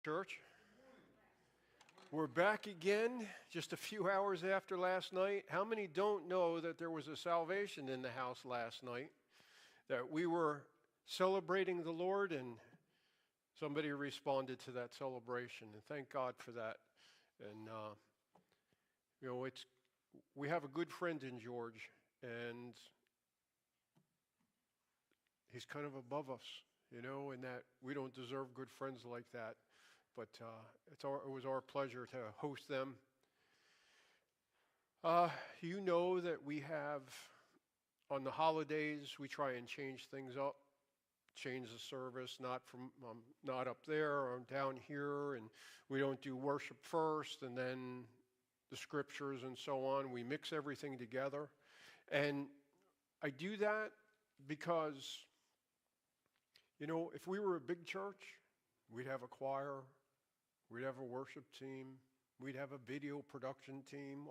Church. We're back again just a few hours after last night. How many don't know that there was a salvation in the house last night? That we were celebrating the Lord and somebody responded to that celebration, and thank God for that. And we have a good friend in George, and he's kind of above us, in that we don't deserve good friends like that. But it was our pleasure to host them. You know that we have, on the holidays, we try and change things up, change the service, not up there or down here, and we don't do worship first and then the scriptures and so on. We mix everything together. And I do that because, if we were a big church, we'd have a choir, we'd have a worship team, we'd have a video production team.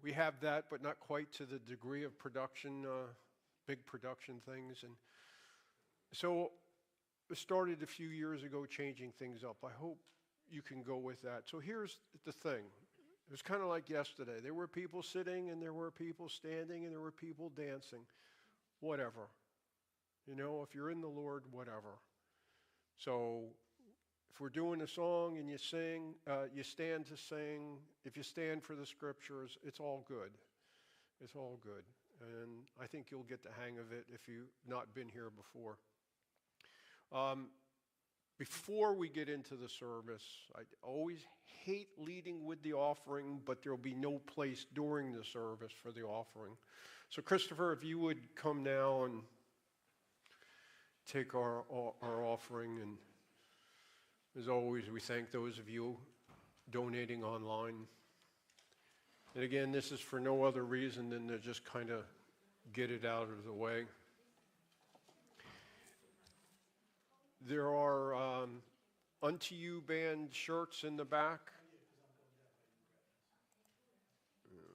We have that, but not quite to the degree of production, big production things. And so it started a few years ago changing things up. I hope you can go with that. So here's the thing. It was kind of like yesterday. There were people sitting, and there were people standing, and there were people dancing. Whatever. If you're in the Lord, whatever. So if we're doing a song and you sing, you stand to sing. If you stand for the scriptures, it's all good. It's all good. And I think you'll get the hang of it if you've not been here before. Before we get into the service, I always hate leading with the offering, but there'll be no place during the service for the offering. So Christopher, if you would come now and take our offering. And as always, we thank those of you donating online. And again, this is for no other reason than to just kind of get it out of the way. There are Unto You band shirts in the back.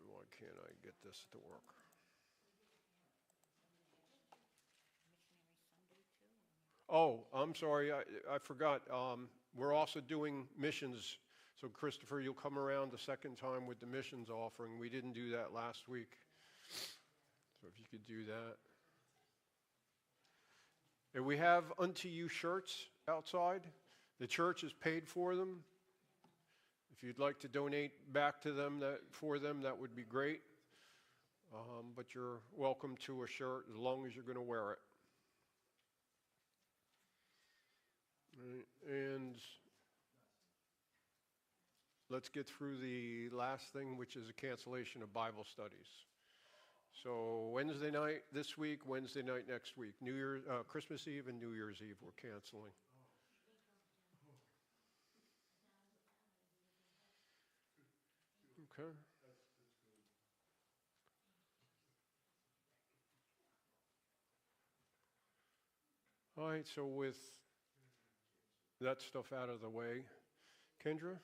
Why can't I get this to work? Oh, I'm sorry, I forgot. We're also doing missions. So Christopher, you'll come around the second time with the missions offering. We didn't do that last week. So if you could do that. And we have Unto You shirts outside. The church has paid for them. If you'd like to donate back to them, for them, that would be great. But you're welcome to a shirt as long as you're going to wear it. And let's get through the last thing, which is a cancellation of Bible studies. So Wednesday night this week, Wednesday night next week, Christmas Eve and New Year's Eve we're canceling. Okay. All right, so with that stuff out of the way, Kendra?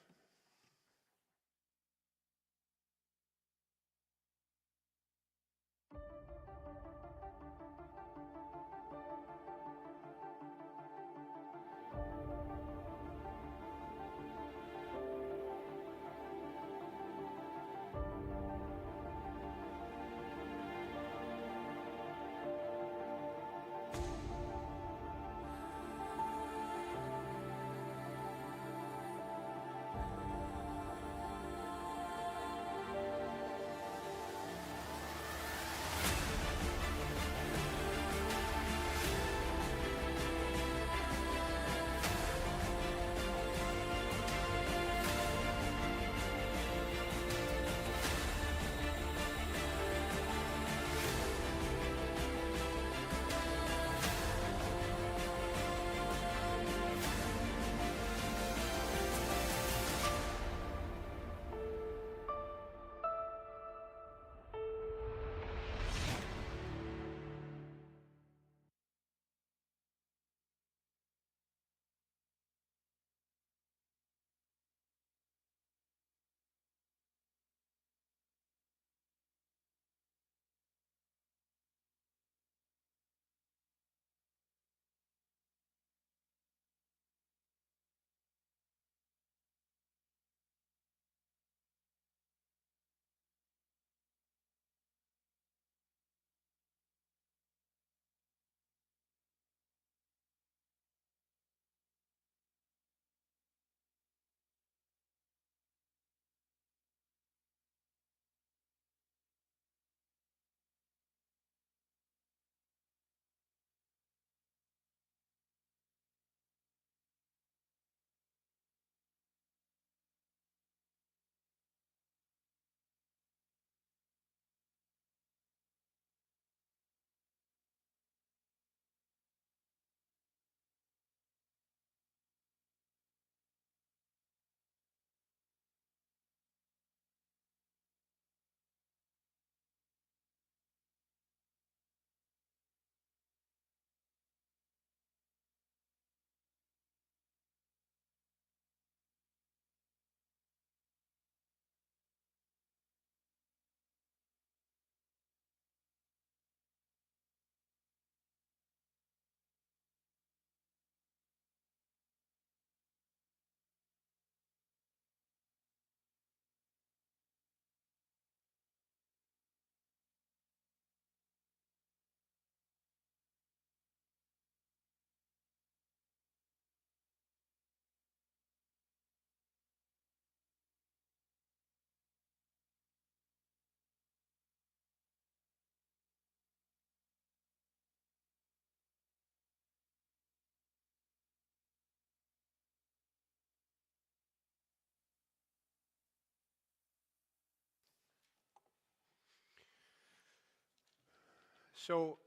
So,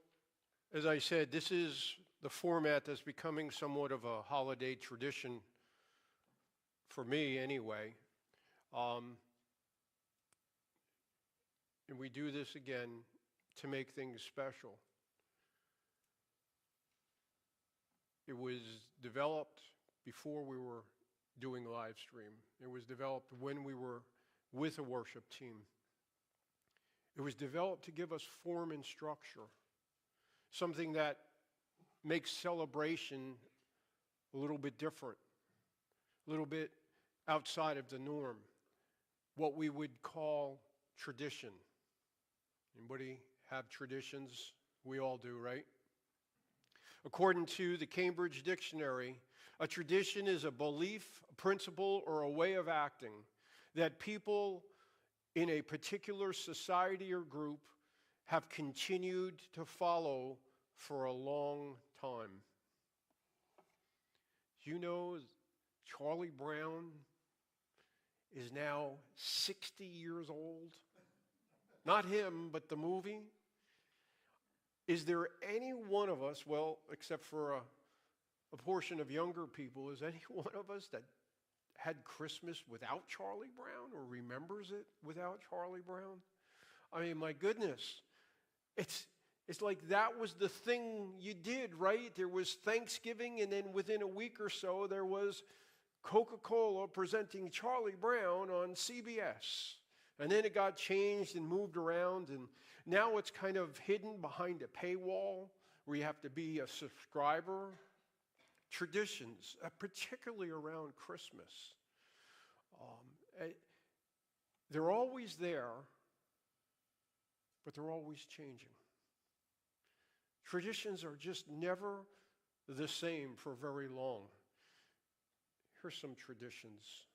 as I said, this is the format that's becoming somewhat of a holiday tradition for me anyway. And we do this again to make things special. It was developed before we were doing live stream. It was developed when we were with a worship team. It was developed to give us form and structure, something that makes celebration a little bit different, a little bit outside of the norm, what we would call tradition. Anybody have traditions? We all do, right? According to the Cambridge Dictionary, a tradition is a belief, a principle, or a way of acting that people in a particular society or group have continued to follow for a long time. You know, Charlie Brown is now 60 years old. Not him, but the movie. Is there any one of us, well, except for a portion of younger people, is any one of us that had Christmas without Charlie Brown or remembers it without Charlie Brown? I mean, my goodness. It's like that was the thing you did, right? There was Thanksgiving, and then within a week or so, there was Coca-Cola presenting Charlie Brown on CBS. And then it got changed and moved around, and now it's kind of hidden behind a paywall where you have to be a subscriber. Traditions, particularly around Christmas, they're always there, but they're always changing. Traditions are just never the same for very long. Here's some traditions.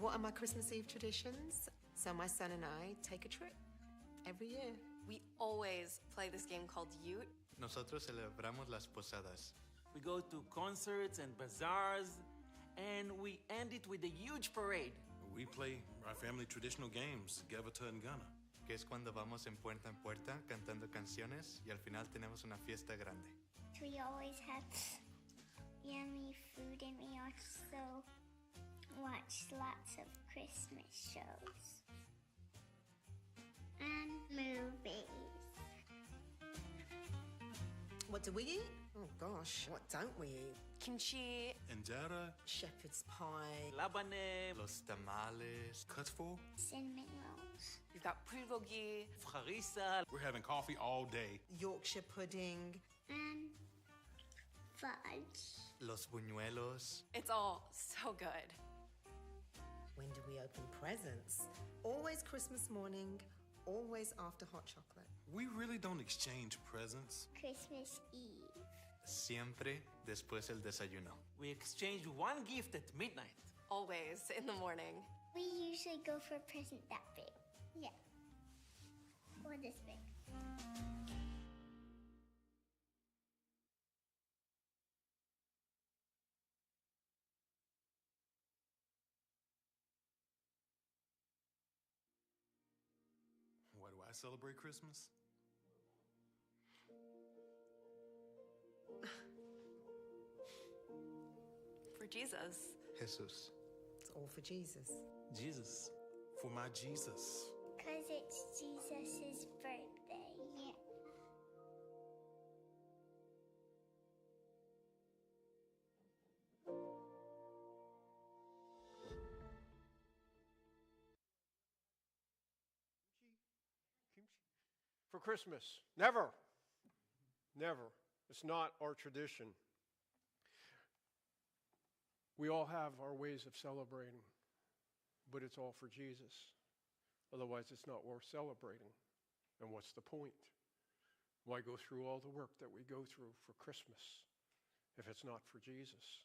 What are my Christmas Eve traditions? So my son and I take a trip every year. We always play this game called Ute. Nosotros celebramos las posadas. We go to concerts and bazaars, and we end it with a huge parade. We play our family traditional games, Gavata and Ghana. Que es cuando vamos en puerta cantando canciones y al final tenemos una fiesta grande. We always have yummy food and we also watch lots of Christmas shows and movies. What do we eat? Oh gosh, what don't we eat? Kimchi. Injera, Shepherd's pie. Labane, Los tamales. Kutzful. Cinnamon rolls. We've got bulgogi. harissa. We're having coffee all day. Yorkshire pudding. And fudge. Los buñuelos. It's all so good. When do we open presents? Always Christmas morning, always after hot chocolate. We really don't exchange presents. Christmas Eve. Siempre después del desayuno. We exchange one gift at midnight. Always in the morning. We usually go for a present that big. Yeah. Or this big. Why do I celebrate Christmas? For Jesus. Jesús. It's all for Jesus. Jesus. For my Jesus. Because it's Jesus' birthday. Yeah. For Christmas. Never. Never. It's not our tradition. We all have our ways of celebrating, but it's all for Jesus. Otherwise, it's not worth celebrating. And what's the point? Why go through all the work that we go through for Christmas if it's not for Jesus?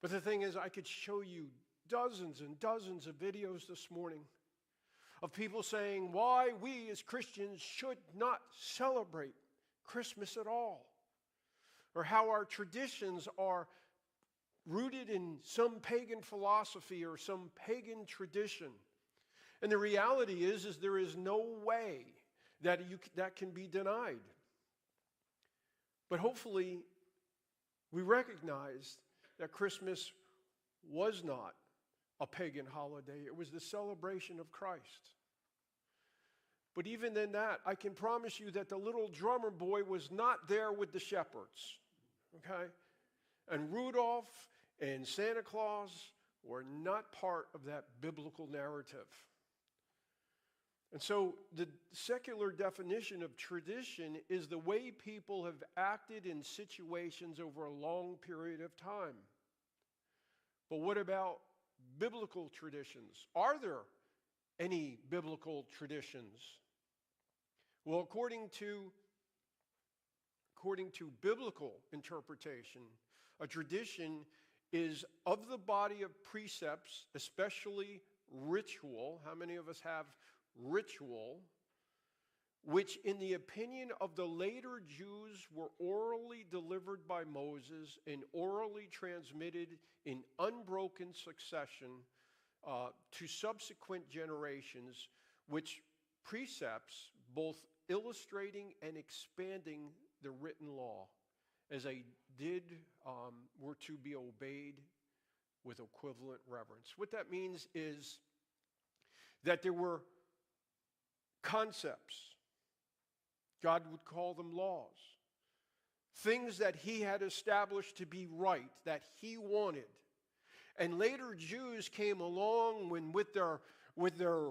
But the thing is, I could show you dozens and dozens of videos this morning of people saying why we as Christians should not celebrate Christmas at all, or how our traditions are rooted in some pagan philosophy or some pagan tradition. And the reality is there is no way that that can be denied. But hopefully, we recognize that Christmas was not a pagan holiday. It was the celebration of Christ. But even in that, I can promise you that the little drummer boy was not there with the shepherds. Okay? And Rudolph and Santa Claus were not part of that biblical narrative. And so the secular definition of tradition is the way people have acted in situations over a long period of time. But what about biblical traditions? Are there any biblical traditions? Well, according to biblical interpretation, a tradition is of the body of precepts, especially ritual. How many of us have ritual? Which, in the opinion of the later Jews, were orally delivered by Moses and orally transmitted in unbroken succession to subsequent generations, which precepts both illustrating and expanding the written law as they were to be obeyed with equivalent reverence. What that means is that there were concepts, God would call them laws, things that he had established to be right, that he wanted. And later Jews came along with their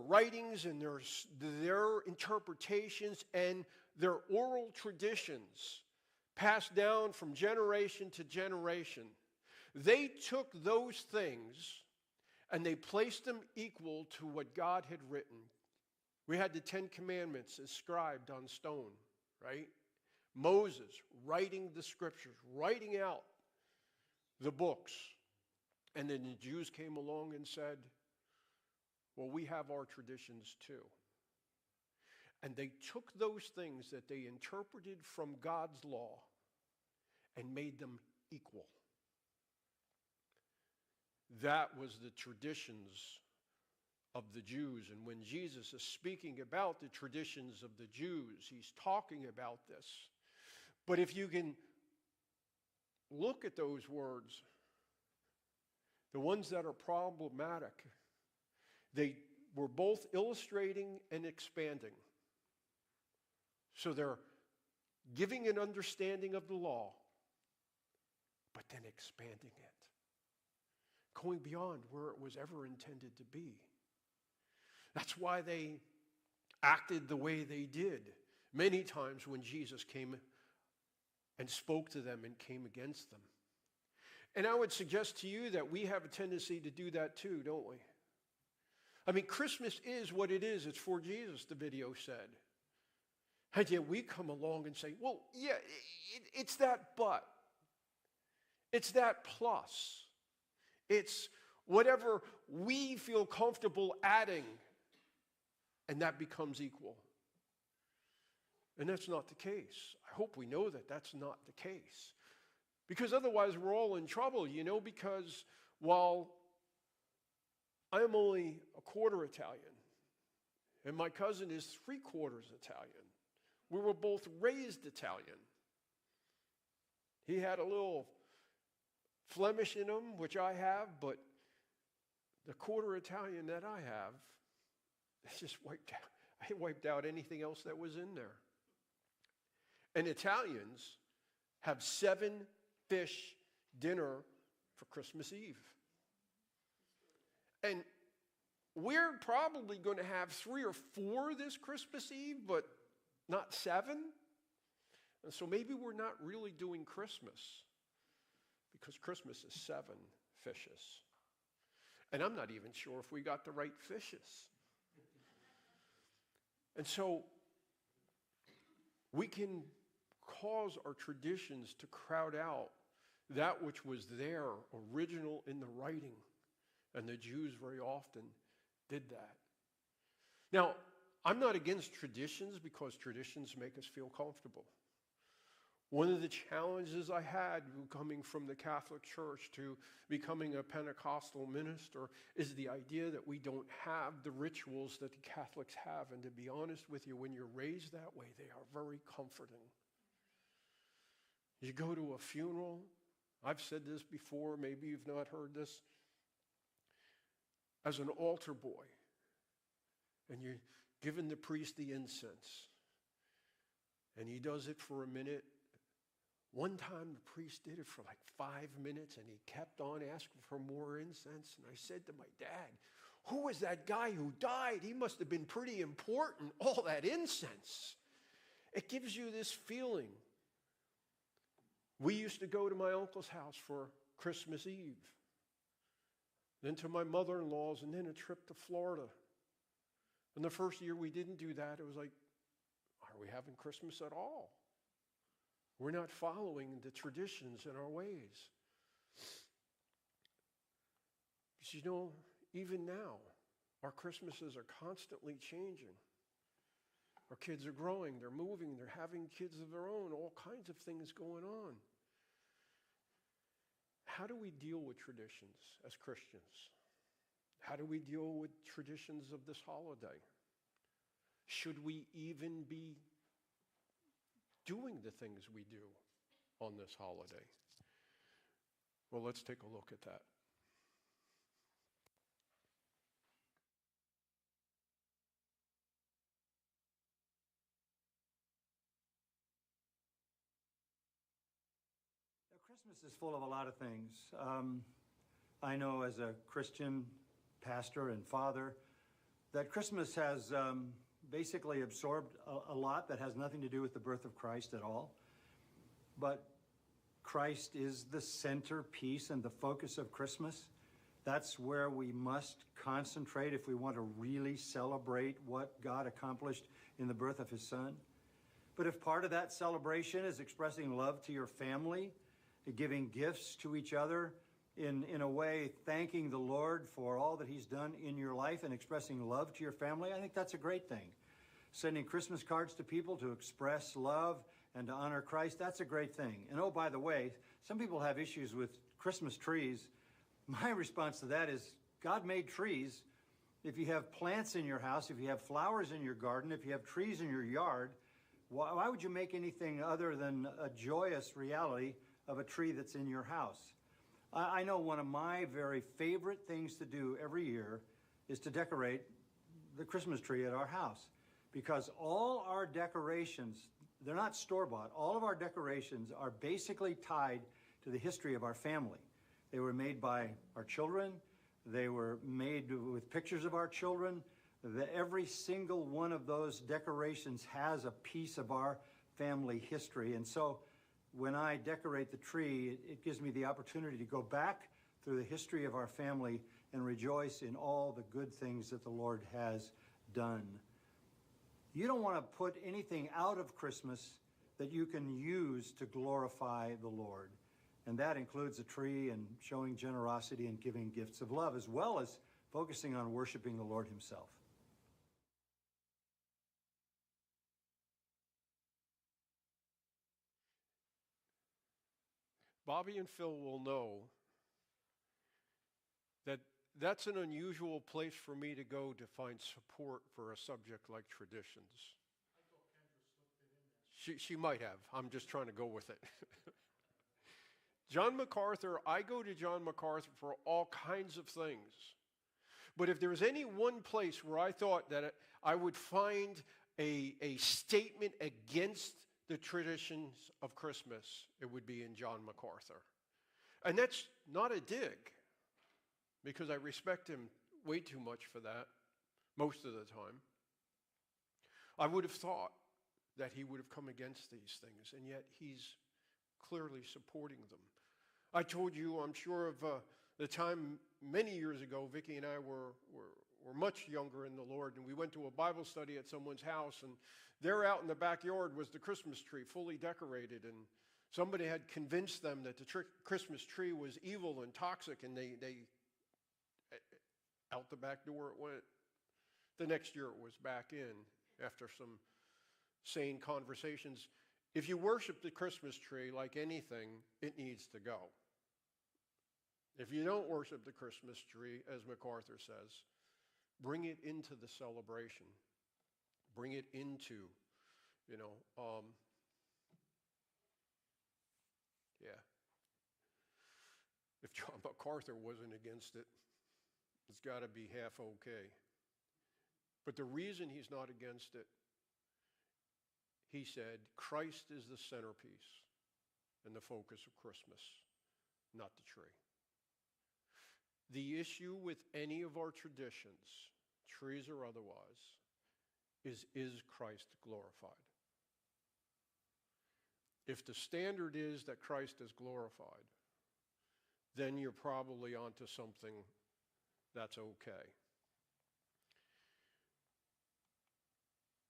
writings and their interpretations and their oral traditions passed down from generation to generation. They took those things and they placed them equal to what God had written. We had the 10 Commandments inscribed on stone, right? Moses writing the scriptures, writing out the books. And then the Jews came along and said, well, we have our traditions too. And they took those things that they interpreted from God's law and made them equal. That was the traditions of the Jews. And when Jesus is speaking about the traditions of the Jews, he's talking about this. But if you can look at those words, the ones that are problematic, they were both illustrating and expanding. So they're giving an understanding of the law, but then expanding it, going beyond where it was ever intended to be. That's why they acted the way they did many times when Jesus came and spoke to them and came against them. And I would suggest to you that we have a tendency to do that too, don't we? I mean, Christmas is what it is. It's for Jesus, the video said. And yet we come along and say, well, yeah, it's that but. It's that plus. It's whatever we feel comfortable adding, and that becomes equal. And that's not the case. I hope we know that that's not the case. Because otherwise we're all in trouble, because while I am only a quarter Italian, and my cousin is 3/4 Italian, we were both raised Italian. He had a little Flemish in him, which I have, but the quarter Italian that I have, it's just wiped out. I wiped out anything else that was in there. And Italians have 7-fish dinner for Christmas Eve. And we're probably going to have 3 or 4 this Christmas Eve, but not 7. And so maybe we're not really doing Christmas, because Christmas is 7 fishes. And I'm not even sure if we got the right fishes. And so We can cause our traditions to crowd out that which was there, original in the writing. And the Jews very often did that. Now, I'm not against traditions because traditions make us feel comfortable. One of the challenges I had coming from the Catholic Church to becoming a Pentecostal minister is the idea that we don't have the rituals that the Catholics have. And to be honest with you, when you're raised that way, they are very comforting. You go to a funeral, I've said this before, maybe you've not heard this, as an altar boy, and you're giving the priest the incense, and he does it for a minute. One time the priest did it for like 5 minutes, and he kept on asking for more incense, and I said to my dad, who was that guy who died? He must have been pretty important, all that incense. It gives you this feeling. We used to go to my uncle's house for Christmas Eve, then to my mother-in-law's, and then a trip to Florida. And the first year we didn't do that, it was like, are we having Christmas at all? We're not following the traditions and our ways. But you know, even now, our Christmases are constantly changing. Our kids are growing, they're moving, they're having kids of their own, all kinds of things going on. How do we deal with traditions as Christians? How do we deal with traditions of this holiday? Should we even be doing the things we do on this holiday? Well, let's take a look at that. Christmas is full of a lot of things. I know as a Christian pastor and father that Christmas has basically absorbed a lot that has nothing to do with the birth of Christ at all. But Christ is the centerpiece and the focus of Christmas. That's where we must concentrate if we want to really celebrate what God accomplished in the birth of his Son. But if part of that celebration is expressing love to your family, giving gifts to each other, in a way thanking the Lord for all that he's done in your life and expressing love to your family, I think that's a great thing. Sending Christmas cards to people to express love and to honor Christ, that's a great thing. And oh, by the way, some people have issues with Christmas trees. My response to that is, God made trees. If you have plants in your house, if you have flowers in your garden, if you have trees in your yard, why would you make anything other than a joyous reality of a tree that's in your house? I know one of my very favorite things to do every year is to decorate the Christmas tree at our house, because all our decorations, they're not store-bought. All of our decorations are basically tied to the history of our family. They were made by our children. They were made with pictures of our children. Every single one of those decorations has a piece of our family history. And so when I decorate the tree, it gives me the opportunity to go back through the history of our family and rejoice in all the good things that the Lord has done. You don't want to put anything out of Christmas that you can use to glorify the Lord. And that includes a tree and showing generosity and giving gifts of love, as well as focusing on worshiping the Lord himself. Bobby and Phil will know that that's an unusual place for me to go to find support for a subject like traditions. She might have. I'm just trying to go with it. John MacArthur, I go to John MacArthur for all kinds of things. But if there was any one place where I thought that I would find a statement against the traditions of Christmas, it would be in John MacArthur. And that's not a dig, because I respect him way too much for that most of the time. I would have thought that he would have come against these things, and yet he's clearly supporting them. I told you, I'm sure, of the time many years ago, Vicki and I were were much younger in the Lord, and we went to a Bible study at someone's house, and there out in the backyard was the Christmas tree, fully decorated, and somebody had convinced them that the Christmas tree was evil and toxic, and they out the back door it went. The next year it was back in after some sane conversations. If you worship the Christmas tree like anything, it needs to go. If you don't worship the Christmas tree, as MacArthur says, bring it into the celebration. Bring it into, yeah. If John MacArthur wasn't against it, it's got to be half okay. But the reason he's not against it, he said, Christ is the centerpiece and the focus of Christmas, not the tree. The issue with any of our traditions, trees or otherwise, is Christ glorified? If the standard is that Christ is glorified, then you're probably onto something that's okay.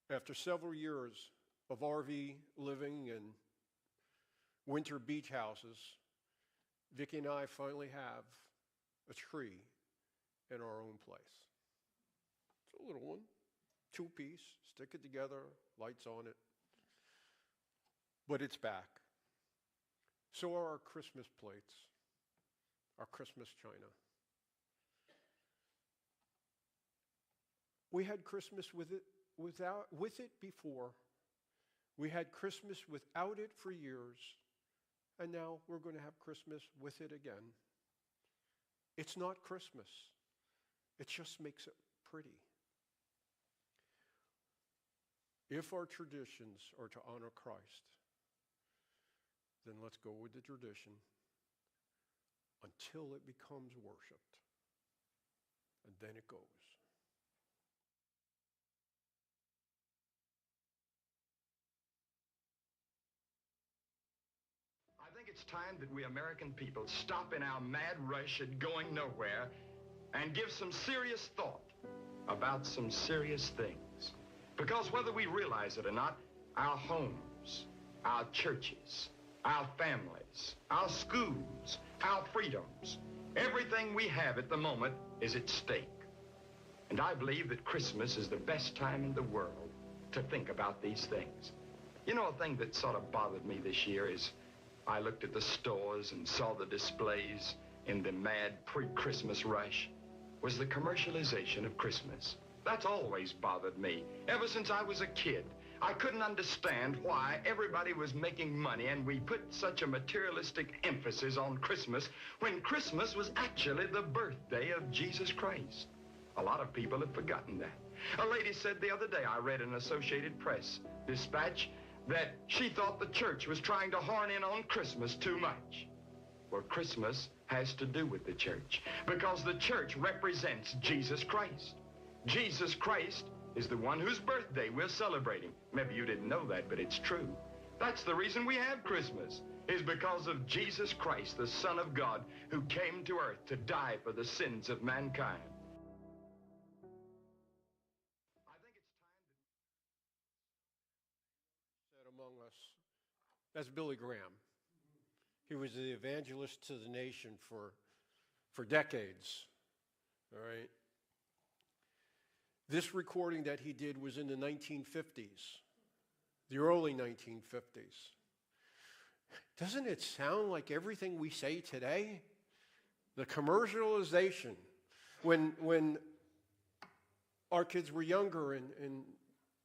After several years of RV living and winter beach houses, Vicki and I finally have a tree in our own place. It's a little one, 2-piece, stick it together, lights on it. But it's back. So are our Christmas plates, our Christmas china. We had Christmas with it before. We had Christmas without it for years, and now we're going to have Christmas with it again. It's not Christmas. It just makes it pretty. If our traditions are to honor Christ, then let's go with the tradition until it becomes worshiped, and then it goes. I think it's time that we American people stop in our mad rush at going nowhere and give some serious thought about some serious things. Because whether we realize it or not, our homes, our churches, our families, our schools, our freedoms, everything we have at the moment is at stake. And I believe that Christmas is the best time in the world to think about these things. You know, a thing that sort of bothered me this year is I looked at the stores and saw the displays in the mad pre-Christmas rush was the commercialization of Christmas. That's always bothered me. Ever since I was a kid, I couldn't understand why everybody was making money and we put such a materialistic emphasis on Christmas when Christmas was actually the birthday of Jesus Christ. A lot of people have forgotten that. A lady said the other day, I read an Associated Press dispatch, that she thought the church was trying to horn in on Christmas too much. Well, Christmas has to do with the church because the church represents Jesus Christ. Jesus Christ is the one whose birthday we're celebrating. Maybe you didn't know that, but it's true. That's the reason we have Christmas, is because of Jesus Christ, the Son of God, who came to earth to die for the sins of mankind. Among us, that's Billy Graham. He was the evangelist to the nation for decades, all right? This recording that he did was in the 1950s, the early 1950s. Doesn't it sound like everything we say today? The commercialization. When our kids were younger and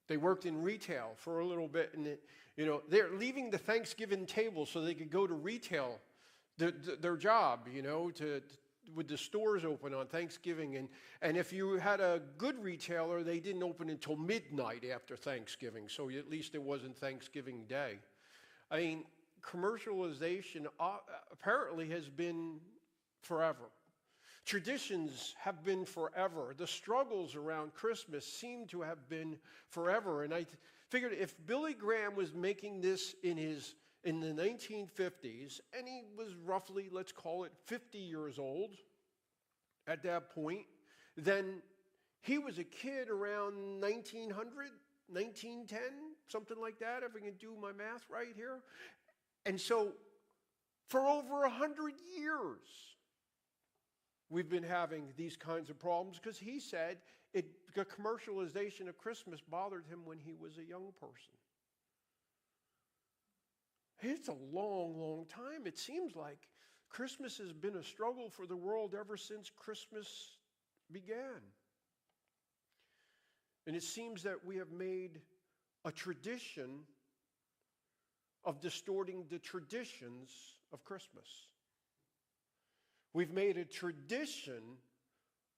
they worked in retail for a little bit, and they're leaving the Thanksgiving table so they could go to retail, their job, with the stores open on Thanksgiving. And if you had a good retailer, they didn't open until midnight after Thanksgiving, so at least it wasn't Thanksgiving Day. I mean, commercialization apparently has been forever. Traditions have been forever. The struggles around Christmas seem to have been forever. And I figured if Billy Graham was making this in the 1950s, and he was roughly, let's call it 50 years old at that point, then He was a kid around 1900, 1910, something like that, if I can do my math right here. And so for over 100 years, we've been having these kinds of problems because he said the commercialization of Christmas bothered him when he was a young person. It's a long, long time. It seems like Christmas has been a struggle for the world ever since Christmas began. And it seems that we have made a tradition of distorting the traditions of Christmas. We've made a tradition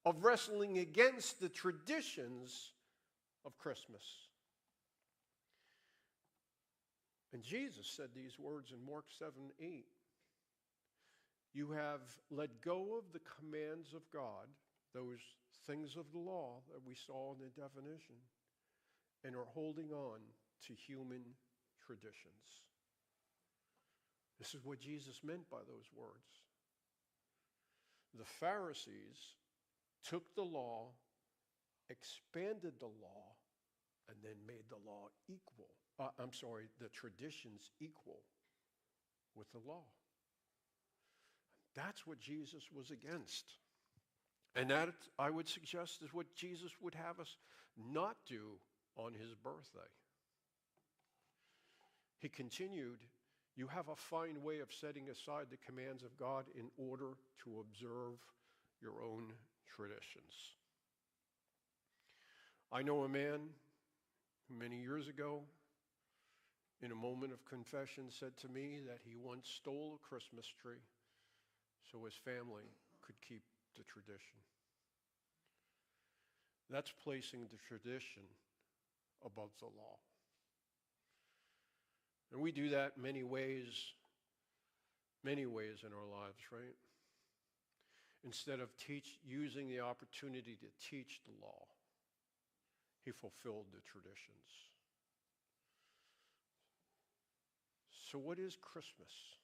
of wrestling against the traditions of Christmas. And Jesus said these words in Mark 7:8. You have let go of the commands of God, those things of the law that we saw in the definition, and are holding on to human traditions. This is what Jesus meant by those words. The Pharisees took the law, expanded the law, and then made the law equal. The traditions equal with the law. That's what Jesus was against. And that, I would suggest, is what Jesus would have us not do on his birthday. He continued, you have a fine way of setting aside the commands of God in order to observe your own traditions. I know a man who many years ago, in a moment of confession, said to me that he once stole a Christmas tree so his family could keep the tradition. That's placing the tradition above the law. And we do that many ways in our lives, right? Instead of using the opportunity to teach the law, he fulfilled the traditions. So what is Christmas?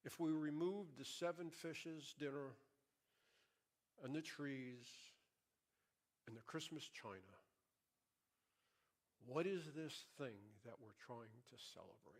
If we remove the 7 fishes dinner and the trees and the Christmas china, what is this thing that we're trying to celebrate?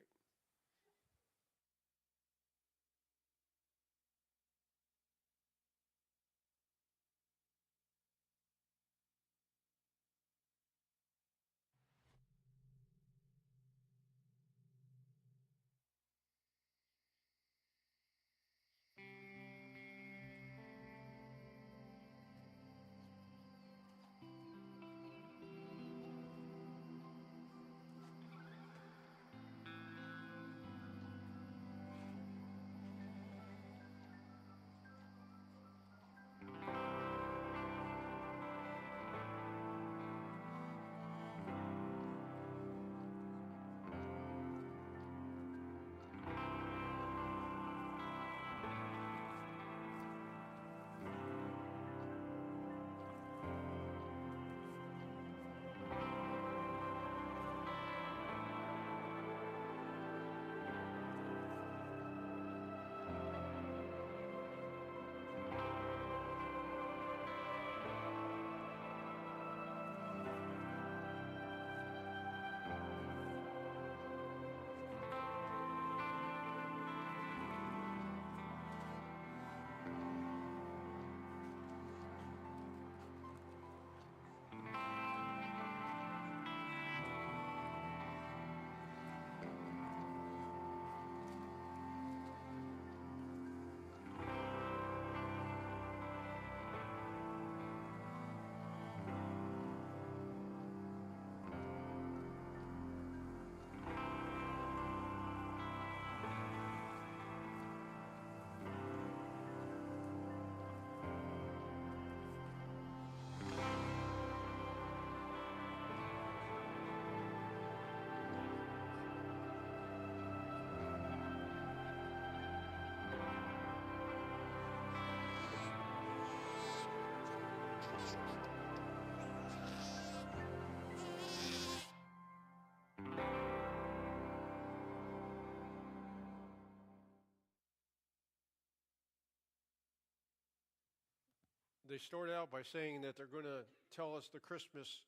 they started out by saying that they're going to tell us the Christmas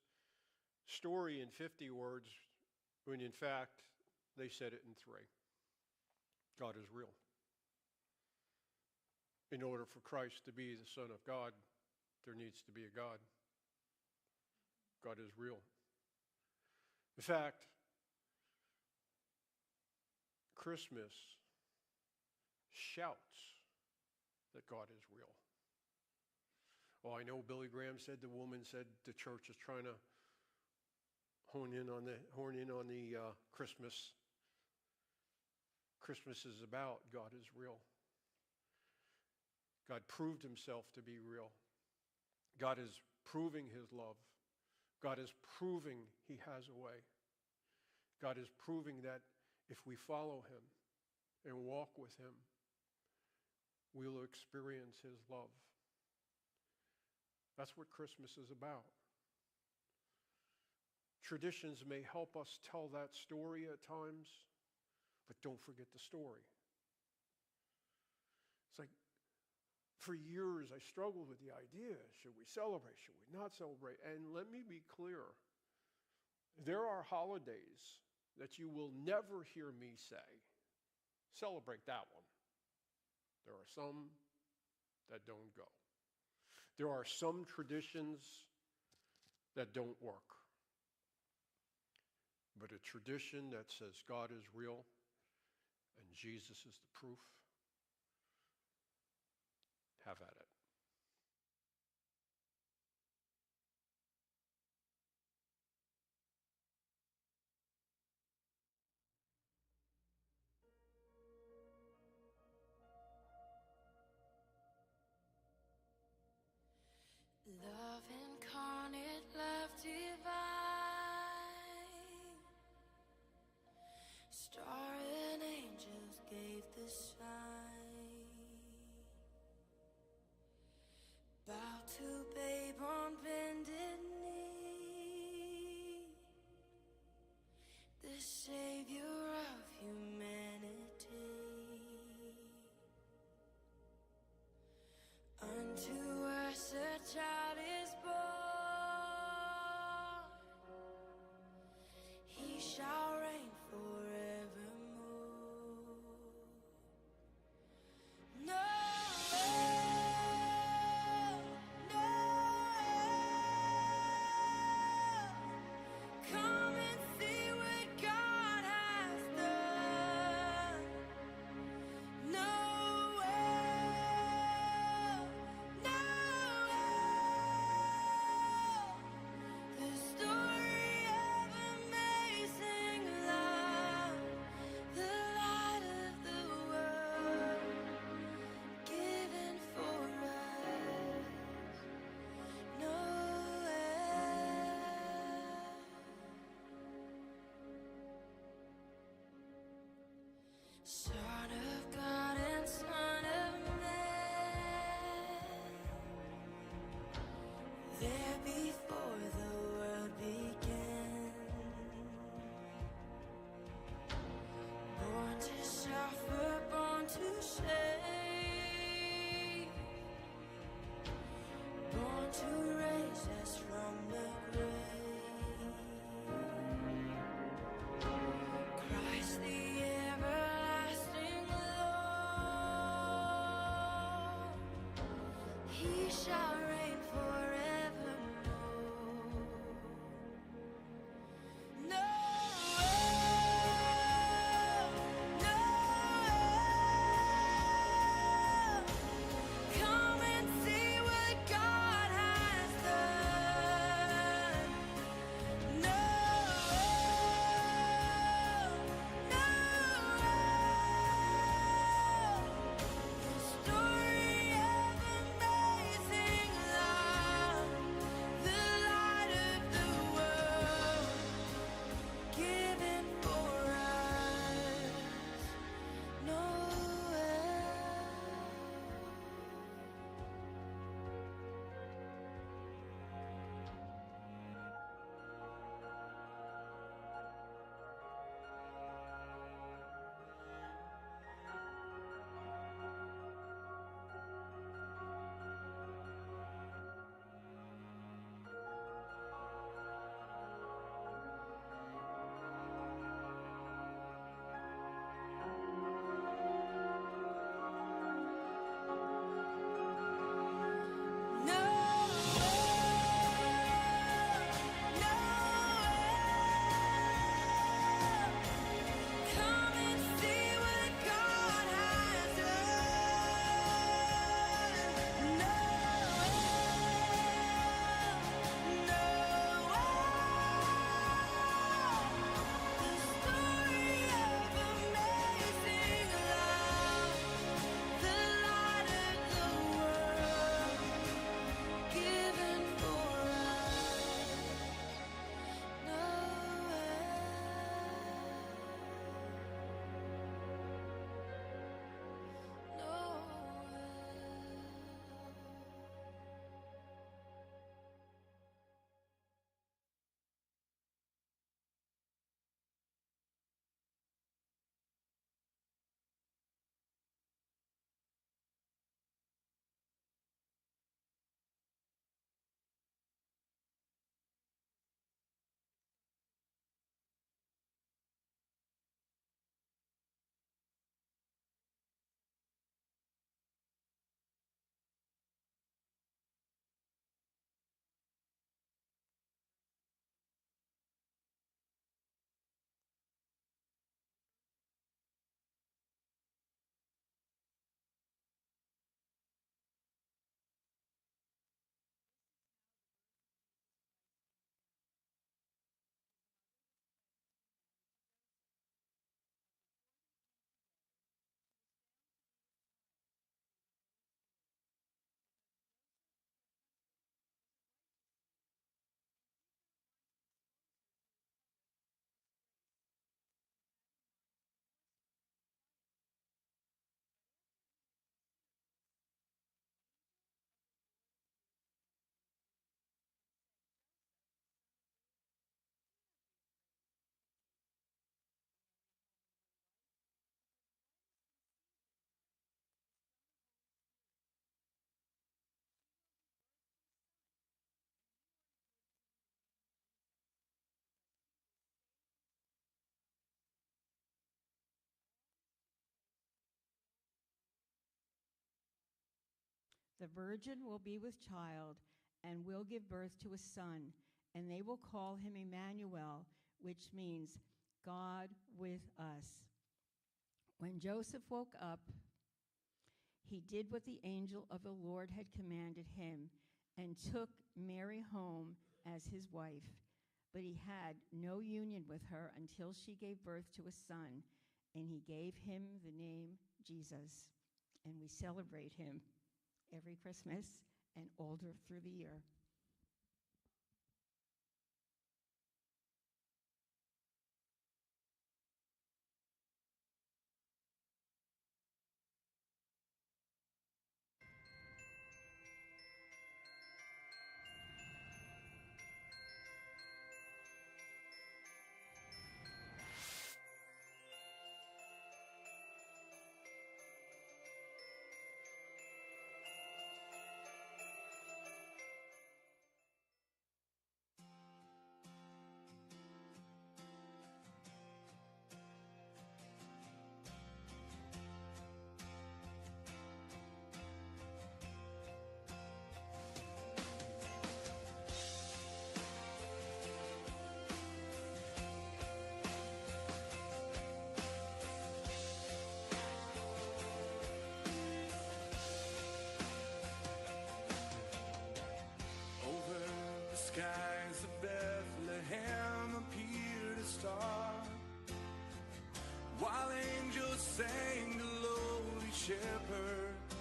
story in 50 words, when in fact, they said it in 3. God is real. In order for Christ to be the Son of God, there needs to be a God. God is real. In fact, Christmas shouts that God is real. Oh, I know Billy Graham said, the woman said the church is trying to horn in on the Christmas. Christmas is about God is real. God proved himself to be real. God is proving his love. God is proving he has a way. God is proving that if we follow him and walk with him, we'll experience his love. That's what Christmas is about. Traditions may help us tell that story at times, but don't forget the story. It's like, for years I struggled with the idea, should we celebrate, should we not celebrate? And let me be clear, there are holidays that you will never hear me say, celebrate that one. There are some that don't go. There are some traditions that don't work. But a tradition that says God is real and Jesus is the proof, have at it. Love incarnate, love divine, star and angels gave the sign. Bow to babe on bended knee, the savior of humanity. Unto us a child is born, he shall reign forevermore. No, no, come and see what God has done. No. Son of God and Son of Man, there before the world began, born to suffer, born to save, born to raise us from the grave. Christ the everlasting Lord, he shall reign forevermore. No, no, come and see what God has done. The virgin will be with child and will give birth to a son, and they will call him Emmanuel, which means God with us. When Joseph woke up, he did what the angel of the Lord had commanded him and took Mary home as his wife. But he had no union with her until she gave birth to a son, and he gave him the name Jesus. And we celebrate him every Christmas and all through the year. Skies of Bethlehem appeared a star, while angels sang to lowly shepherds.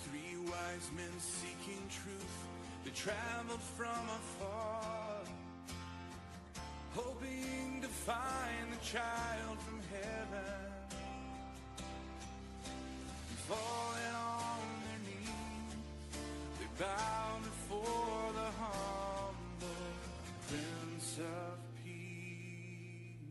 3 wise men seeking truth, they traveled from afar, hoping to find the child from heaven. And falling on their knees, they bowed before the humble Prince of Peace.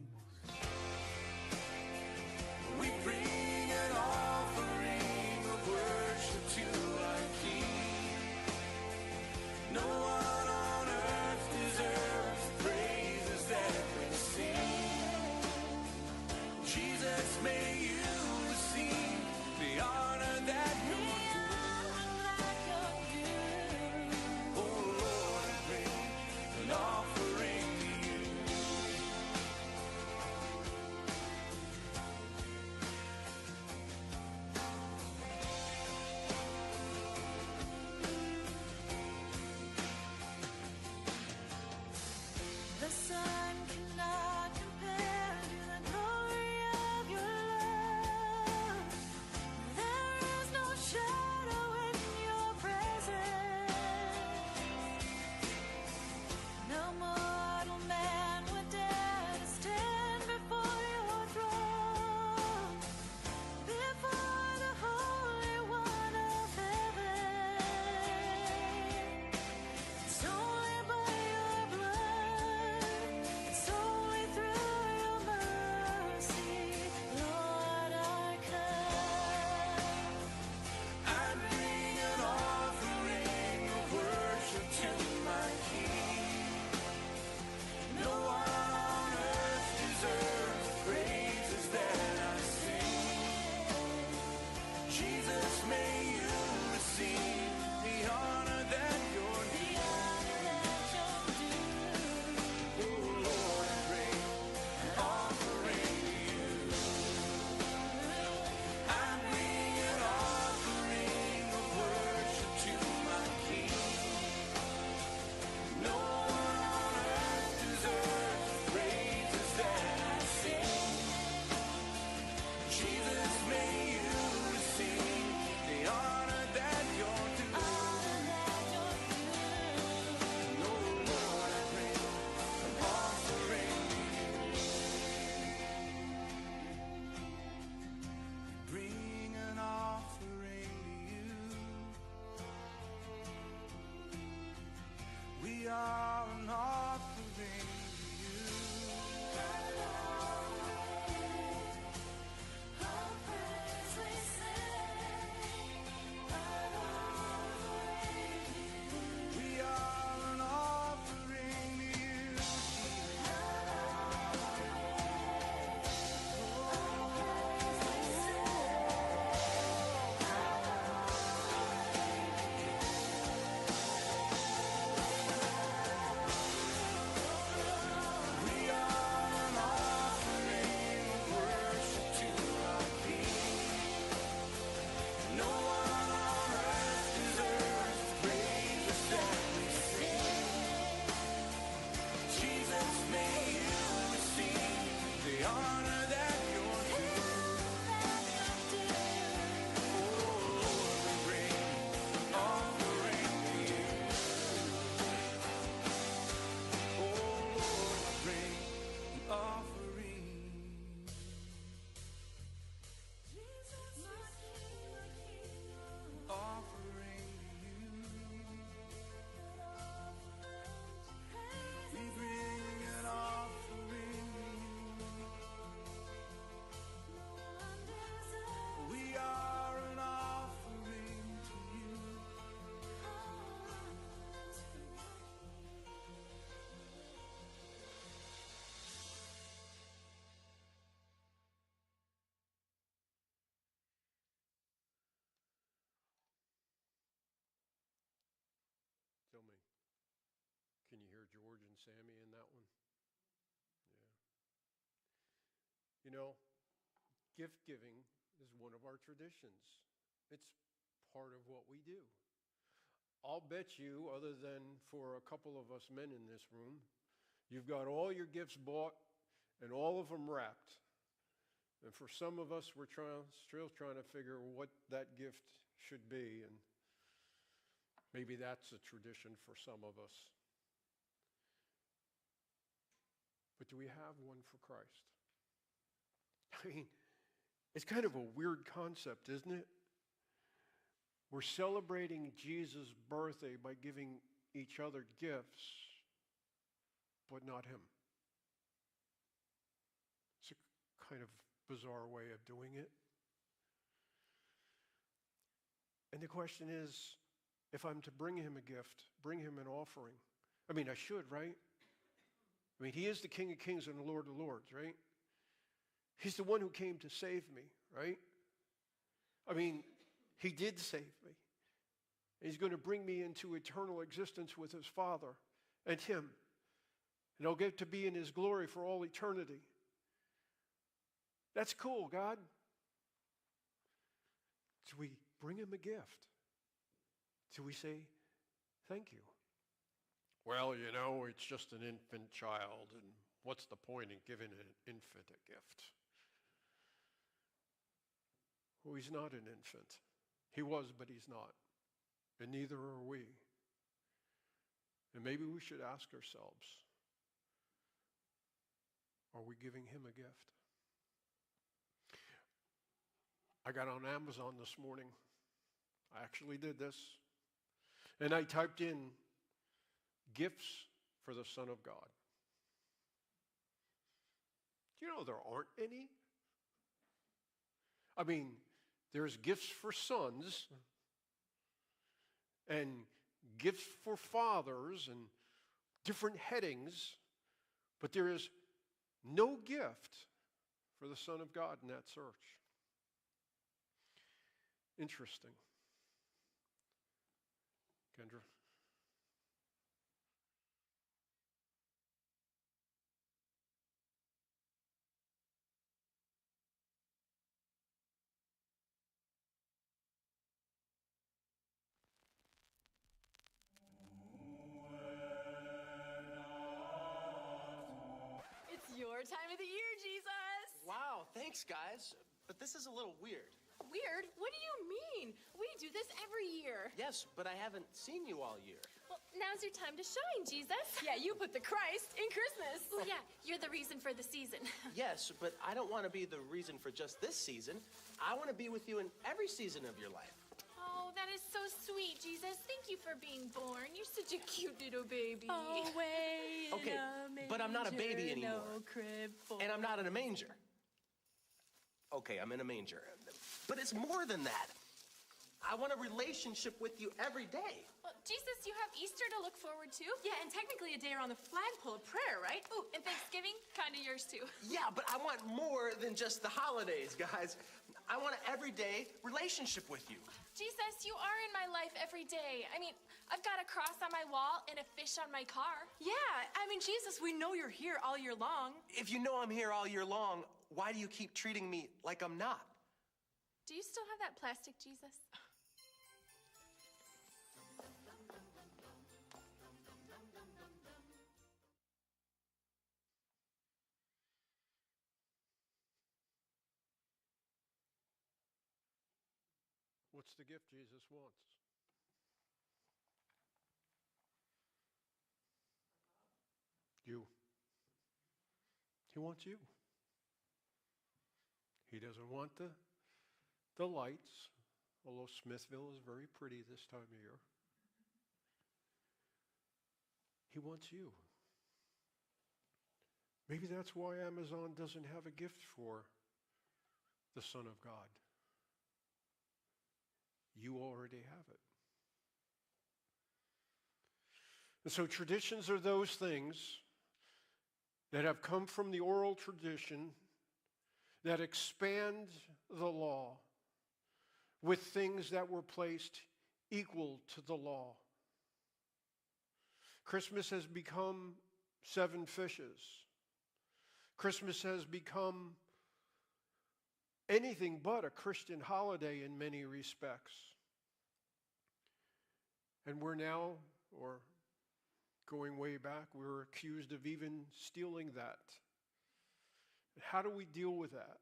We bring an offering of worship to our King. No one on earth deserves the praises that we sing. Jesus, may you receive the honor that you're due. Sammy, in that one? Yeah. You know, gift giving is one of our traditions. It's part of what we do. I'll bet you, other than for a couple of us men in this room, you've got all your gifts bought and all of them wrapped. And for some of us, we're still trying to figure what that gift should be, and maybe that's a tradition for some of us. But do we have one for Christ? I mean, it's kind of a weird concept, isn't it? We're celebrating Jesus' birthday by giving each other gifts, but not him. It's a kind of bizarre way of doing it. And the question is, if I'm to bring him a gift, bring him an offering. I mean, I should, right? I mean, he is the King of Kings and the Lord of Lords, right? He's the one who came to save me, right? I mean, he did save me. He's going to bring me into eternal existence with his Father and him. And I'll get to be in his glory for all eternity. That's cool, God. Do we bring him a gift? Do we say, thank you? Well, you know, it's just an infant child, and what's the point in giving an infant a gift? Well, he's not an infant. He was, but he's not. And neither are we. And maybe we should ask ourselves, are we giving him a gift? I got on Amazon this morning. I actually did this. And I typed in gifts for the Son of God. Do you know there aren't any? I mean, there's gifts for sons and gifts for fathers and different headings, but there is no gift for the Son of God in that search. Interesting. Kendra? It's your time of the year, Jesus! Wow, thanks, guys. But this is a little weird. Weird? What do you mean? We do this every year. Yes, but I haven't seen you all year. Well, now's your time to shine, Jesus. Yeah, you put the Christ in Christmas. Oh, yeah, you're the reason for the season. Yes, but I don't want to be the reason for just this season. I want to be with you in every season of your life. Oh, that is so sweet, Jesus. Thank you for being born. You're such a cute little baby. Okay, but I'm not a baby anymore. And I'm not in a manger. Okay, I'm in a manger. But it's more than that. I want a relationship with you every day. Well, Jesus, you have Easter to look forward to. Yeah, and technically a day around the flagpole of prayer, right? Oh, and Thanksgiving, kind of yours too. Yeah, but I want more than just the holidays, guys. I want an everyday relationship with you. Jesus, you are in my life every day. I mean, I've got a cross on my wall and a fish on my car. Yeah, I mean, Jesus, we know you're here all year long. If you know I'm here all year long, why do you keep treating me like I'm not? Do you still have that plastic, Jesus? What's the gift Jesus wants? You. He wants you. He doesn't want the lights, although Smithville is very pretty this time of year. He wants you. Maybe that's why Amazon doesn't have a gift for the Son of God. You already have it. And so traditions are those things that have come from the oral tradition that expand the law with things that were placed equal to the law. Christmas has become 7 fishes. Christmas has become anything but a Christian holiday in many respects. And we're now, or going way back, we're accused of even stealing that. How do we deal with that?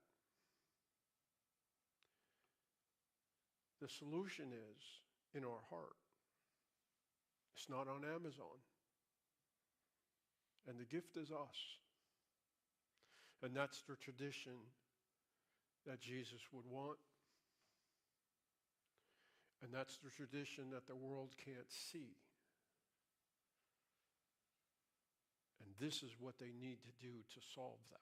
The solution is in our heart. It's not on Amazon. And the gift is us. And that's the tradition that Jesus would want. And that's the tradition that the world can't see. And this is what they need to do to solve that.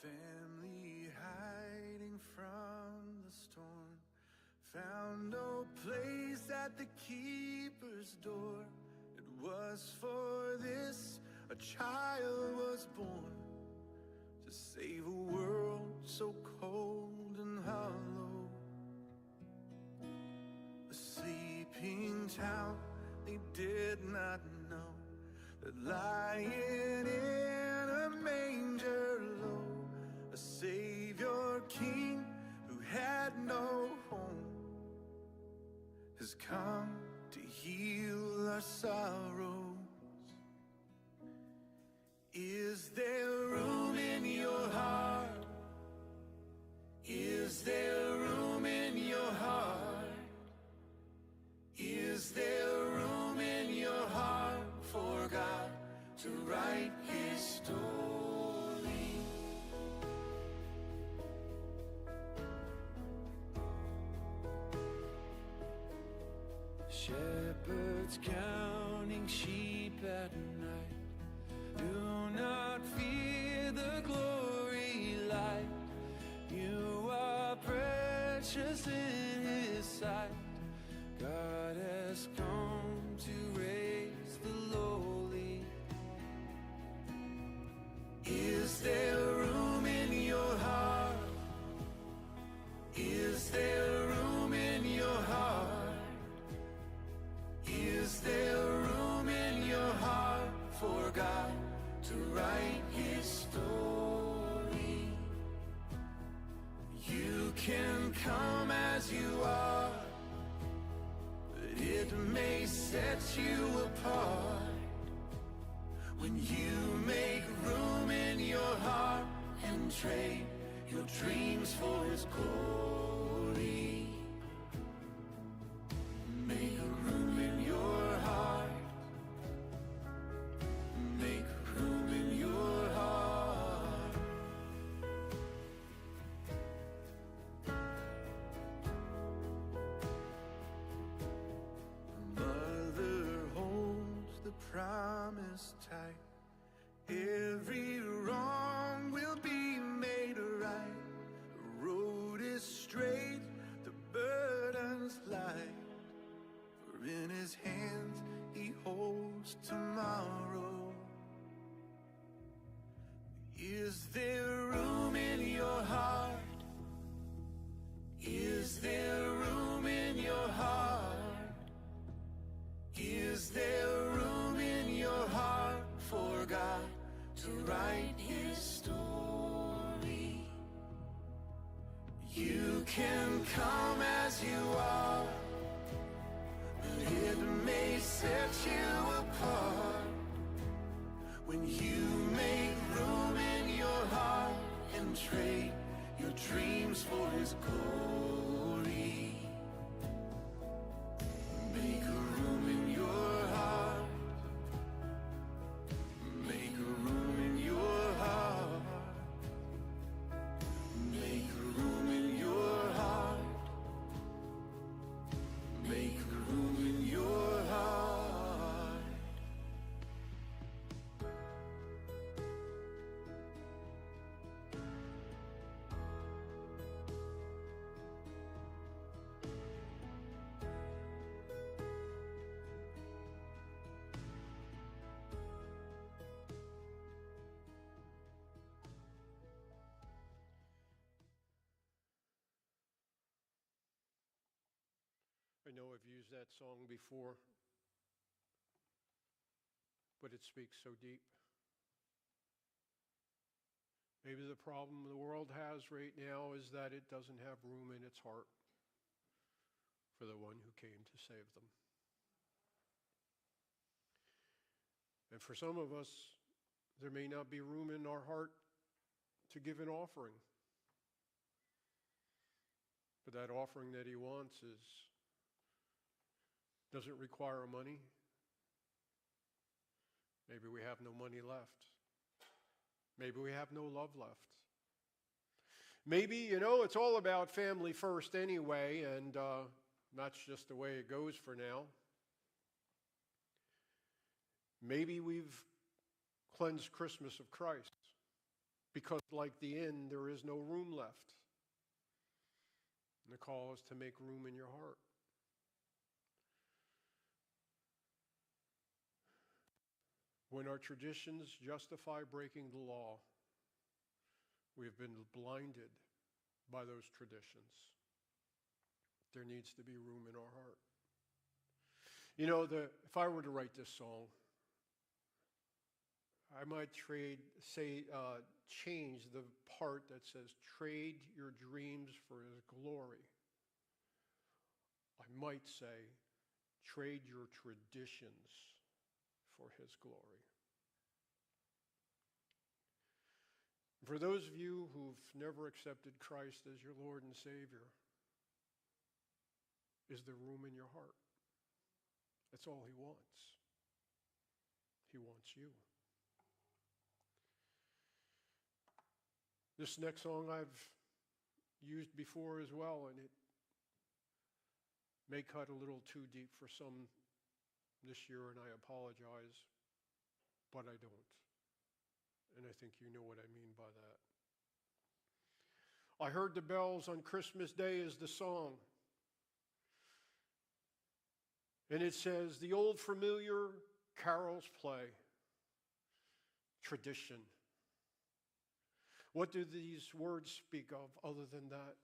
Family hiding from the storm found no place at the keeper's door. It was for this a child was born, to save a world so cold and hollow. A sleeping town they did not know, that lying in a manger low, a Savior King who had no home has come to heal our sorrows. Is there room in your heart? Is there room in your heart? Is there room in your heart for God to write His story? Shepherds counting sheep at night, do not fear the glory light. You are precious in His sight. God has come to raise the lowly. Is there room in your heart? Is there room in your heart? Is there room in your heart for God to write His story? You can come as you are, but it may set you apart when you make room in your heart and trade your dreams for His glory. Make room in your heart. Make room in your heart. Mother holds the promise tight. Every wrong will be made right. The road is straight, the burden's light. For in His hands He holds tomorrow. Is there room in your heart? Is there room in your heart? Is there room in your heart for God to write His story? You can come as you are, but it may set you apart when you make room in your heart and trade your dreams for His glory. Make room in your heart. Make room in your heart. Make room in your heart. know I've used that song before, but it speaks so deep. Maybe the problem the world has right now is that it doesn't have room in its heart for the one who came to save them. And for some of us, there may not be room in our heart to give an offering. But that offering that he wants doesn't require money. Maybe we have no money left. Maybe we have no love left. Maybe, it's all about family first anyway, and that's just the way it goes for now. Maybe we've cleansed Christmas of Christ because, like the inn, there is no room left. And the call is to make room in your heart. When our traditions justify breaking the law, we have been blinded by those traditions. There needs to be room in our heart. If I were to write this song, I might change the part that says, trade your dreams for his glory. I might say, trade your traditions for his glory. For those of you who've never accepted Christ as your Lord and Savior, is there room in your heart? That's all he wants. He wants you. This next song I've used before as well, and it may cut a little too deep for some this year, and I apologize, but I don't. And I think you know what I mean by that. I Heard the Bells on Christmas Day is the song. And it says, the old familiar carols play, tradition. What do these words speak of other than that?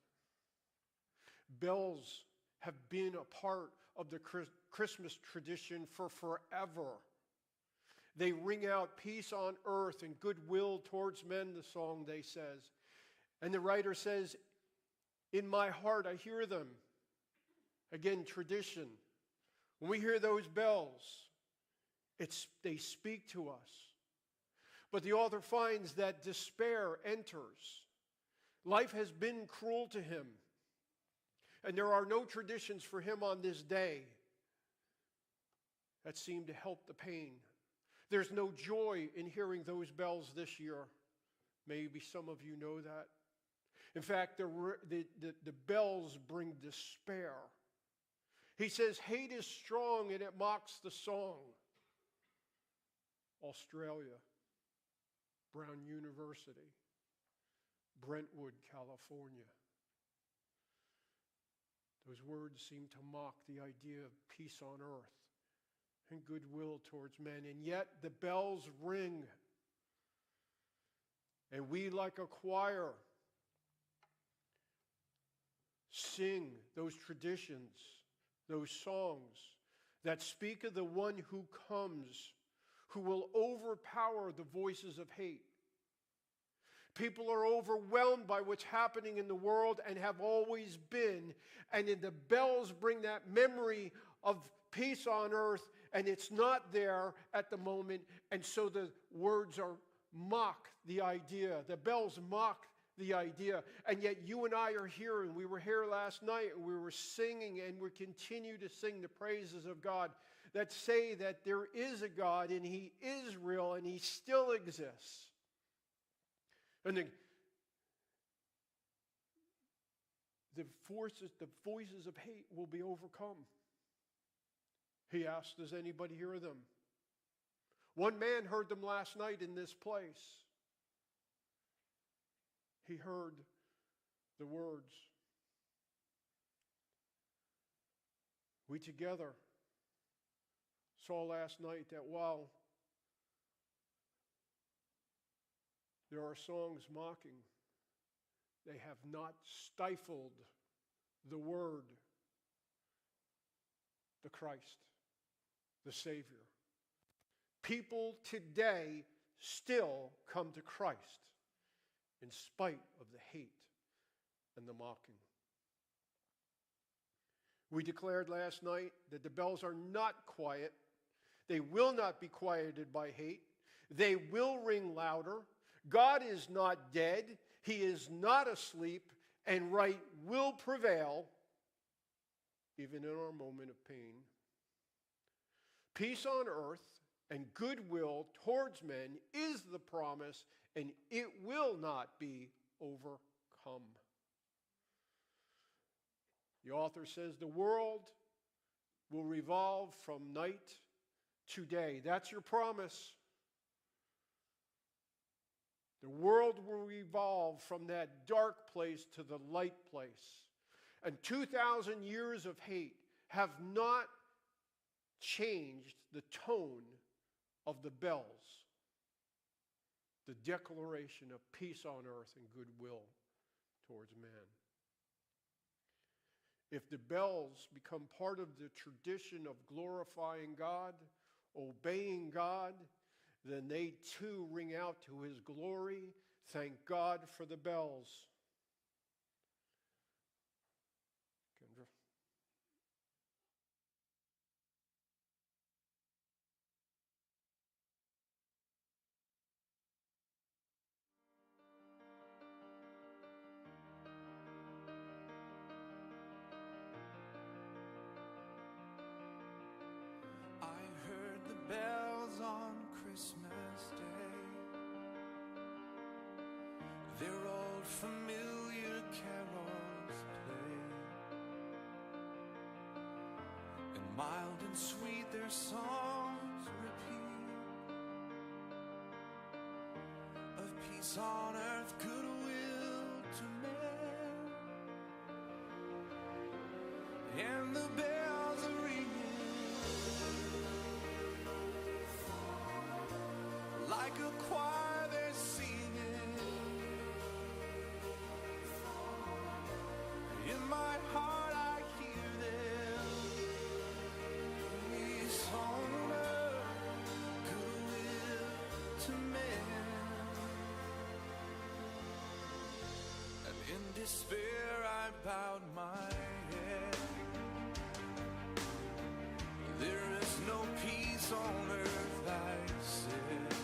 Bells have been a part of the Christmas tradition for forever. They ring out peace on earth and goodwill towards men, the song they says. And the writer says, in my heart I hear them. Again, tradition. When we hear those bells, they speak to us. But the author finds that despair enters. Life has been cruel to him. And there are no traditions for him on this day that seem to help the pain. There's no joy in hearing those bells this year. Maybe some of you know that. In fact, the bells bring despair. He says, hate is strong and it mocks the song. Australia, Brown University, Brentwood, California. Those words seem to mock the idea of peace on earth and goodwill towards men. And yet the bells ring. And we, like a choir, sing those traditions, those songs that speak of the one who comes, who will overpower the voices of hate. People are overwhelmed by what's happening in the world and have always been. And then the bells bring that memory of peace on earth, and it's not there at the moment. And so the words mock the idea. The bells mock the idea. And yet you and I are here, and we were here last night, and we were singing, and we continue to sing the praises of God that say that there is a God, and he is real, and he still exists. And the voices of hate will be overcome. He asked, does anybody hear them? One man heard them last night in this place. He heard the words. We together saw last night that while there are songs mocking, they have not stifled the word the Christ, the Savior. People today still come to Christ in spite of the hate and the mocking. We declared last night that the bells are not quiet. They will not be quieted by hate. They will ring louder. God is not dead. He is not asleep, and right will prevail, even in our moment of pain. Peace on earth and goodwill towards men is the promise, and it will not be overcome. The author says the world will revolve from night to day. That's your promise. The world will revolve from that dark place to the light place. And 2,000 years of hate have not changed the tone of the bells, the declaration of peace on earth and goodwill towards man. If the bells become part of the tradition of glorifying God, obeying God, then they too ring out to his glory. Thank God for the bells. Kendra. I heard the bells on Christmas Day, their old familiar carols play, and mild and sweet their songs repeat, of peace on earth, goodwill to men, and the bells are ringing like a choir they're singing. In my heart I hear them. Peace on earth, goodwill to men. And in despair I bowed my head. There is no peace on earth, I said.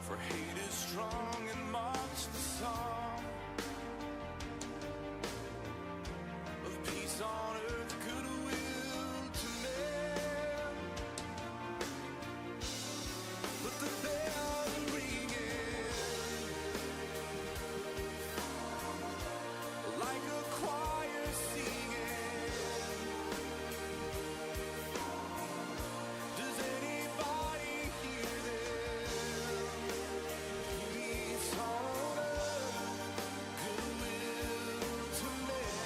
For hate is strong and mocks the song of peace on earth, goodwill to men. But the bells are ringing like a choir singing. Does anybody hear them? Peace on earth, goodwill to men.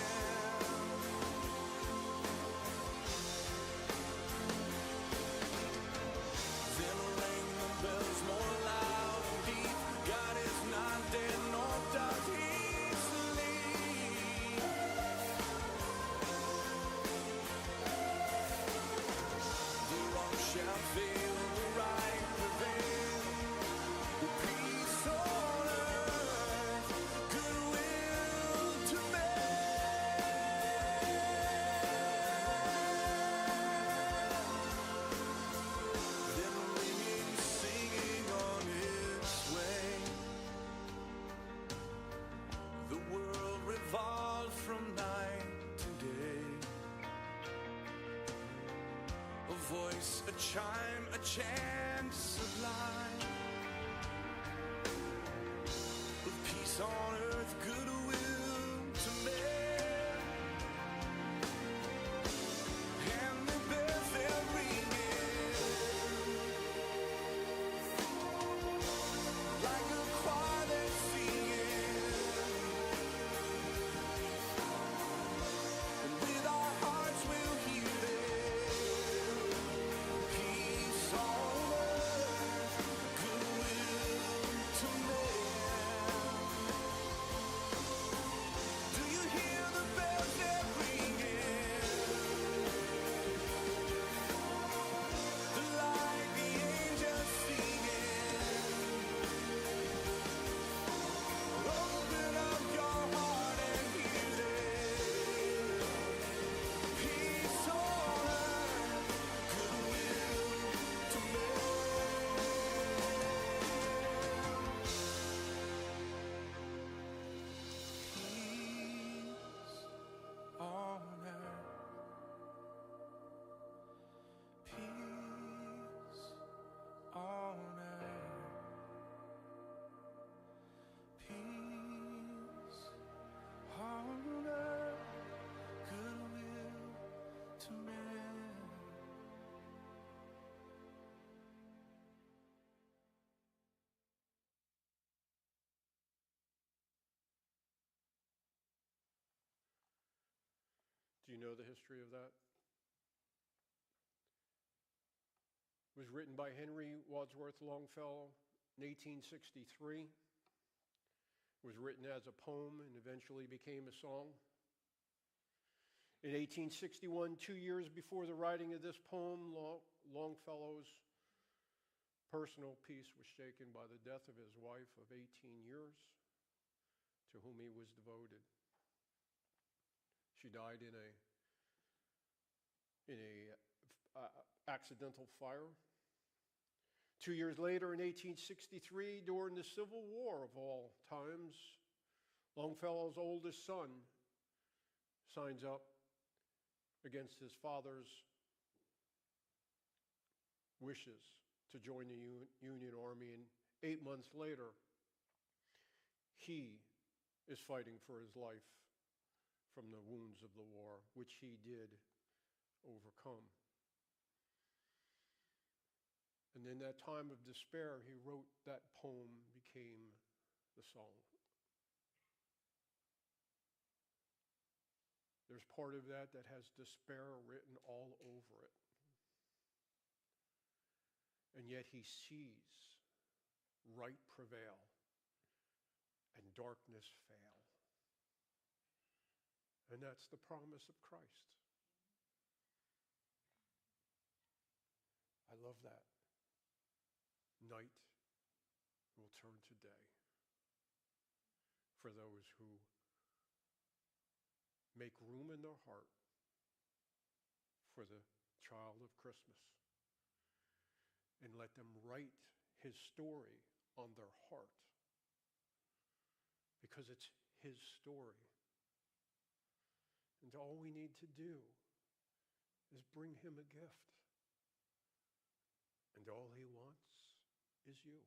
Then rang the bells more loud and deep. God is not dead, nor does he sleep. The wrong shall fail, the right prevail. Peace on earth, goodwill to men. Then ringing, singing on its way. The world revolved from night to day. A voice, a chime, a chant sublime of peace on earth, goodwill to men. And the bells they're ringing like a choir they're singing. And with our hearts we'll hear them. Peace on earth, you know the history of that? It was written by Henry Wadsworth Longfellow in 1863. It was written as a poem and eventually became a song. In 1861, 2 years before the writing of this poem, Longfellow's personal peace was shaken by the death of his wife of 18 years, to whom he was devoted. She died in a accidental fire. 2 years later, in 1863, during the Civil War of all times, Longfellow's oldest son signs up against his father's wishes to join the Union Army, and 8 months later, he is fighting for his life from the wounds of the war, which he did overcome. And in that time of despair, he wrote that poem, became the song. There's part of that that has despair written all over it. And yet he sees right prevail and darkness fail. And that's the promise of Christ. I love that. Night will turn to day for those who make room in their heart for the child of Christmas and let them write his story on their heart, because it's his story. And all we need to do is bring him a gift. And all he wants is you.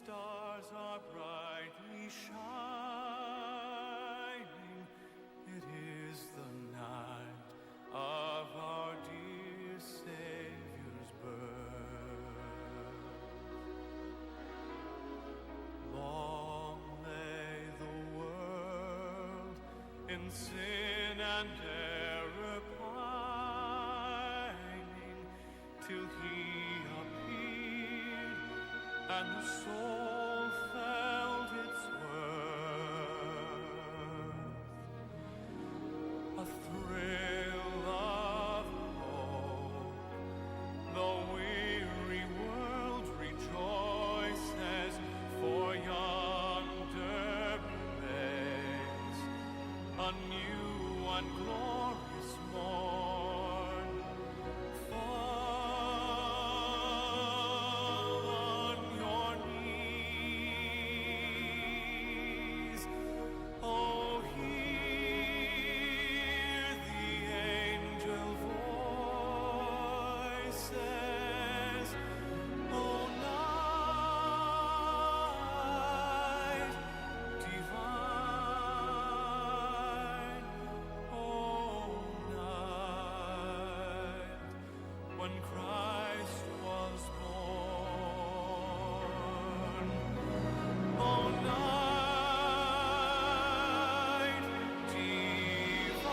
stars are brightly shining. It is the night of our dear Savior's birth. Long lay the world in sin and error pining, till He appeared and the soul felt its worth. A thrill of hope, the weary world rejoices, for yonder breaks a new and glorious morn. Fall on your knees. Oh, hear the angel voices. Oh, night divine. Oh, night when Christ was born. Oh, night divine.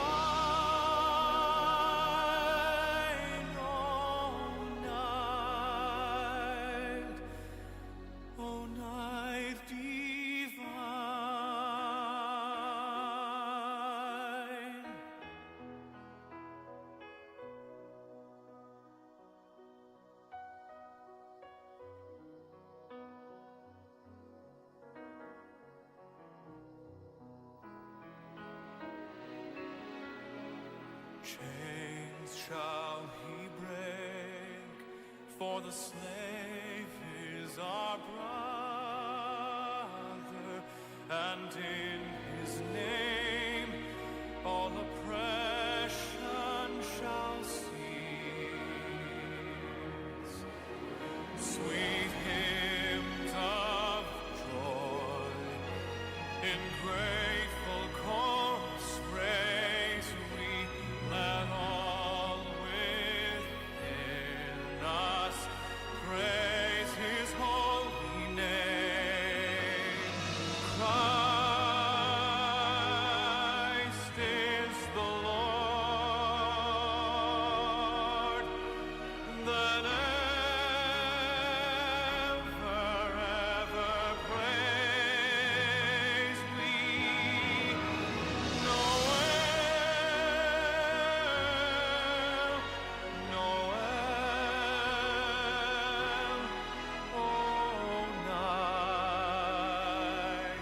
Oh, night divine. Chains shall He break, for the slave is our brother, and in His name all oppression shall cease. Sweet hymns of joy in grateful chorus raise we, let all within us praise His holy name. Christ is the Lord. Then ever praise we. Noel, oh night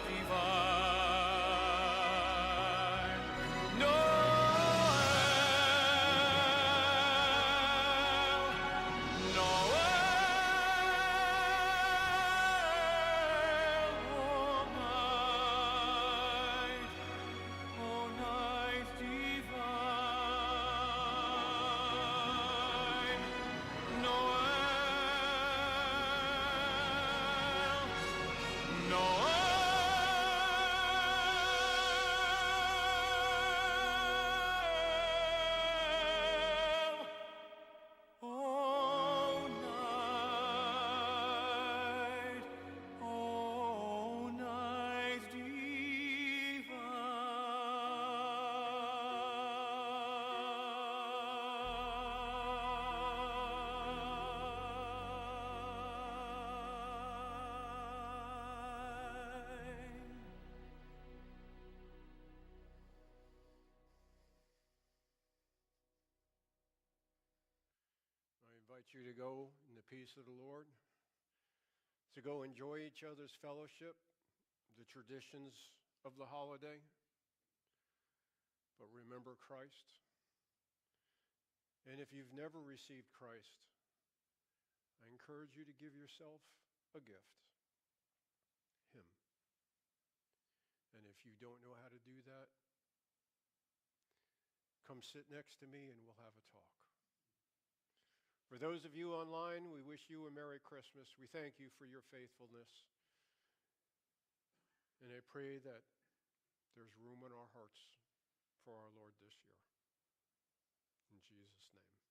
divine. Oh night divine. Oh night divine. I invite you to go in the peace of the Lord, to go enjoy each other's fellowship, the traditions of the holiday, but remember Christ. And if you've never received Christ, I encourage you to give yourself a gift, Him. And if you don't know how to do that, come sit next to me and we'll have a talk. For those of you online, we wish you a Merry Christmas. We thank you for your faithfulness. And I pray that there's room in our hearts for our Lord this year. In Jesus' name.